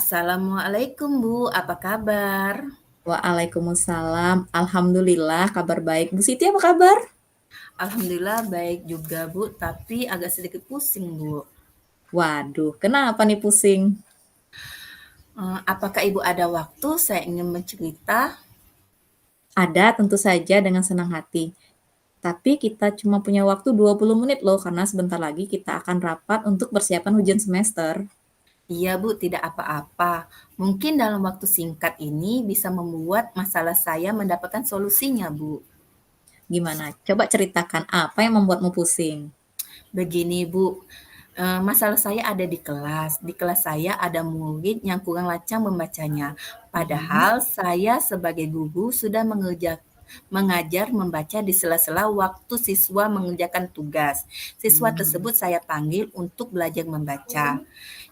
Assalamualaikum Bu, apa kabar? Waalaikumsalam. Alhamdulillah kabar baik. Bu Siti apa kabar? Alhamdulillah baik juga Bu, tapi agak sedikit pusing Bu. Waduh, kenapa nih pusing? Apakah Ibu ada waktu? Saya ingin bercerita. Ada tentu saja dengan senang hati. Tapi kita cuma punya waktu 20 menit loh karena sebentar lagi kita akan rapat untuk persiapan ujian semester. Iya Bu, tidak apa-apa. Mungkin dalam waktu singkat ini bisa membuat masalah saya mendapatkan solusinya Bu. Gimana? Coba ceritakan apa yang membuatmu pusing? Begini Bu, masalah saya ada di kelas. Di kelas saya ada murid yang kurang lancar membacanya. Mhm. Padahal saya sebagai guru sudah mengajar membaca di sela-sela waktu siswa mengerjakan tugas. Siswa Hmm. tersebut saya panggil untuk belajar membaca.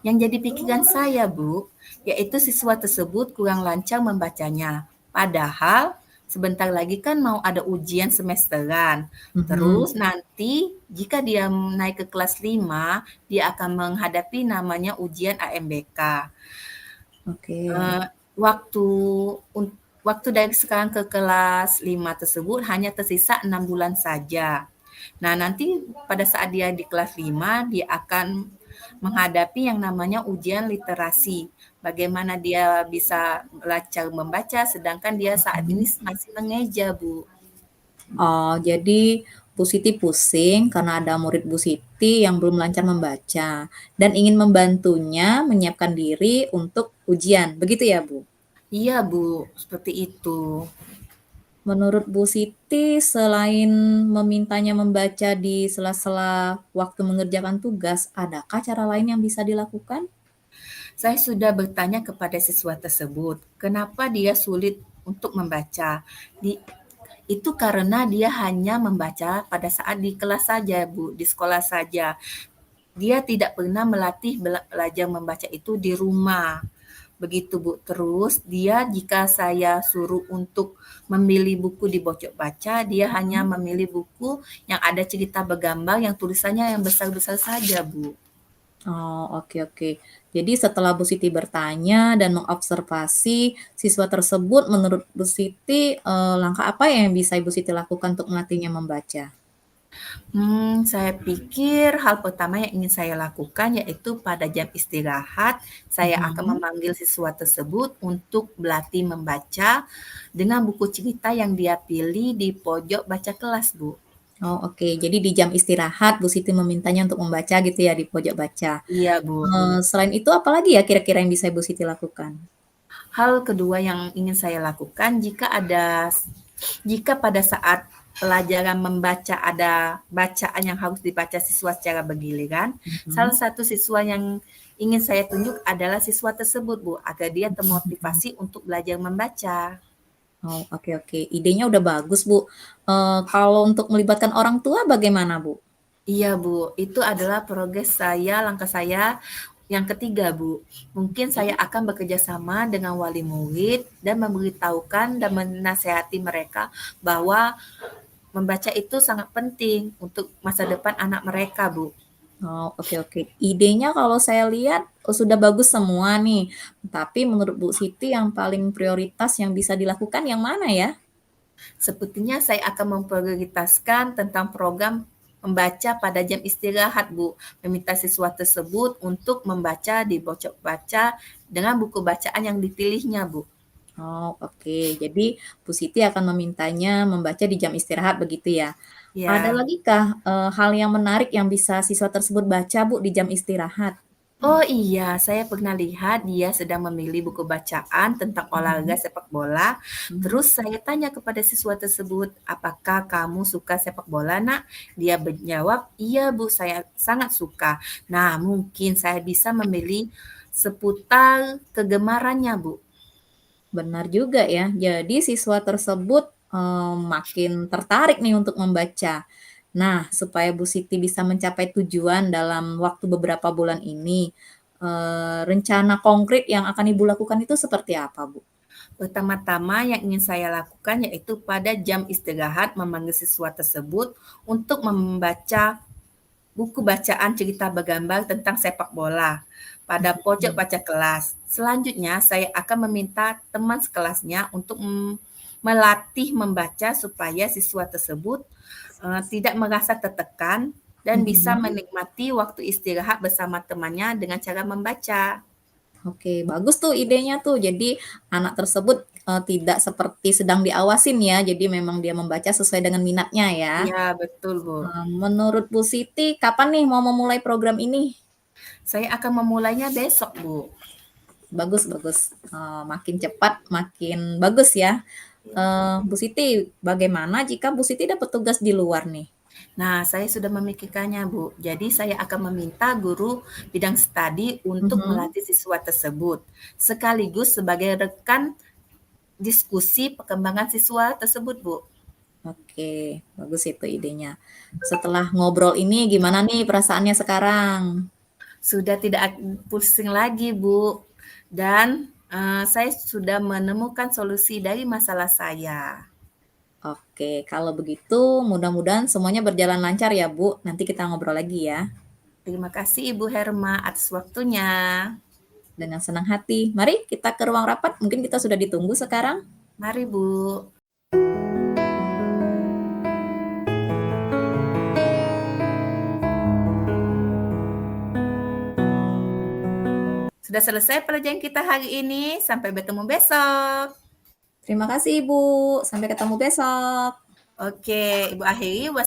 Yang jadi pikiran saya, Bu, yaitu siswa tersebut kurang lancar membacanya. Padahal sebentar lagi kan mau ada ujian semesteran. Mhm. Terus nanti jika dia naik ke kelas 5, dia akan menghadapi namanya ujian AMBK. Oke. Eee, waktu waktu dari sekarang ke kelas 5 tersebut hanya tersisa 6 bulan saja. Nah, nanti pada saat dia di kelas 5, dia akan menghadapi yang namanya ujian literasi. Bagaimana dia bisa belajar membaca sedangkan dia saat ini Mhm. masih mengeja, Bu. Oh, jadi Bu Siti pusing karena ada murid Bu Siti yang belum lancar membaca dan ingin membantunya menyiapkan diri untuk ujian. Begitu ya, Bu? Iya, Bu, seperti itu. Menurut Bu Siti, selain memintanya membaca di sela-sela waktu mengerjakan tugas, adakah cara lain yang bisa dilakukan? Saya sudah bertanya kepada siswa tersebut, kenapa dia sulit untuk membaca. Itu karena dia hanya membaca pada saat di kelas saja, Bu, di sekolah saja. Dia tidak pernah melatih belajar membaca itu di rumah. Begitu, Bu. Terus dia jika saya suruh untuk memilih buku di pojok baca, dia hanya Mhm. memilih buku yang ada cerita bergambar yang tulisannya yang besar-besar saja, Bu. Oh, oke oke. Jadi setelah Bu Siti bertanya dan mengobservasi siswa tersebut, menurut Bu Siti, langkah apa yang bisa Ibu Siti lakukan untuk melatihnya membaca? Saya pikir hal pertama yang ingin saya lakukan yaitu pada jam istirahat, saya akan Mhm. memanggil siswa tersebut untuk berlatih membaca dengan buku cerita yang dia pilih di pojok baca kelas, Bu. Oh, oke. Jadi di jam istirahat Bu Siti memintanya untuk membaca gitu ya di pojok baca. Iya, Bu. Selain itu apalagi ya kira-kira yang bisa Ibu Siti lakukan? Hal kedua yang ingin saya lakukan jika pada saat pelajaran membaca ada bacaan yang harus dibaca siswa secara bergiliran, salah Mhm. satu siswa yang ingin saya tunjuk adalah siswa tersebut, Bu, agar dia Mhm mhm. termotivasi untuk belajar membaca. Oh, oke oke. Idenya udah bagus, Bu. Kalau untuk melibatkan orang tua bagaimana, Bu? Iya, Bu, itu adalah progres saya, langkah saya yang ketiga, Bu. Mungkin saya akan bekerja sama dengan wali murid dan memberitahukan dan menasehati mereka bahwa membaca itu sangat penting untuk masa depan anak mereka, Bu. Oh, oke oke. Idenya kalau saya lihat, sudah bagus semua nih. Tapi menurut Bu Siti yang paling prioritas yang bisa dilakukan yang mana ya? Sepertinya saya akan memprioritaskan tentang program membaca pada jam istirahat, Bu. Meminta siswa tersebut untuk membaca di pojok baca dengan buku bacaan yang dipilihnya, Bu. Oh, oke. Jadi Bu Siti akan memintanya membaca di jam istirahat begitu ya? Ada Ya. lagikah, hal yang menarik yang bisa siswa tersebut baca, Bu, di jam istirahat? Oh iya, saya pernah lihat dia sedang memilih buku bacaan tentang olahraga Mhm. sepak bola. Mhm. Terus saya tanya kepada siswa tersebut, apakah kamu suka sepak bola, nak? Dia menjawab, iya Bu, saya sangat suka. Nah, mungkin saya bisa memilih seputar kegemarannya, Bu. Benar juga ya. Jadi siswa tersebut, makin tertarik nih untuk membaca. Nah, supaya Bu Siti bisa mencapai tujuan dalam waktu beberapa bulan ini, rencana konkret yang akan Ibu lakukan itu seperti apa, Bu? Pertama-tama yang ingin saya lakukan yaitu pada jam istirahat memanggil siswa tersebut untuk membaca buku bacaan cerita bergambar tentang sepak bola pada pojok Mhm. baca kelas. Selanjutnya, saya akan meminta teman sekelasnya untuk melatih membaca supaya siswa tersebut tidak merasa tertekan dan bisa Mhm. menikmati waktu istirahat bersama temannya dengan cara membaca. Oke, bagus tuh idenya tuh. Jadi anak tersebut, tidak seperti sedang diawasin ya, jadi memang dia membaca sesuai dengan minatnya ya. Iya, betul, Bu. Menurut Bu Siti, kapan nih mau memulai program ini? Saya akan memulainya besok, Bu. Bagus bagus, makin cepat makin bagus ya. Bu Siti, bagaimana jika Bu Siti dapat tugas di luar nih? Nah, saya sudah memikirkannya, Bu. Jadi saya akan meminta guru bidang studi untuk Mhm. melatih siswa tersebut, sekaligus sebagai rekan diskusi perkembangan siswa tersebut, Bu. Oke, bagus itu idenya. Setelah ngobrol ini gimana nih perasaannya sekarang? Sudah tidak pusing lagi, Bu. Dan saya sudah menemukan solusi dari masalah saya. Oke, kalau begitu mudah-mudahan semuanya berjalan lancar ya, Bu. Nanti kita ngobrol lagi ya. Terima kasih Ibu Herma atas waktunya. Dengan senang hati. Mari kita ke ruang rapat. Mungkin kita sudah ditunggu sekarang. Mari, Bu. Sudah selesai pelajaran kita hari ini. Sampai bertemu besok. Terima kasih, Ibu. Sampai ketemu besok. Oke, Ibu akhiri.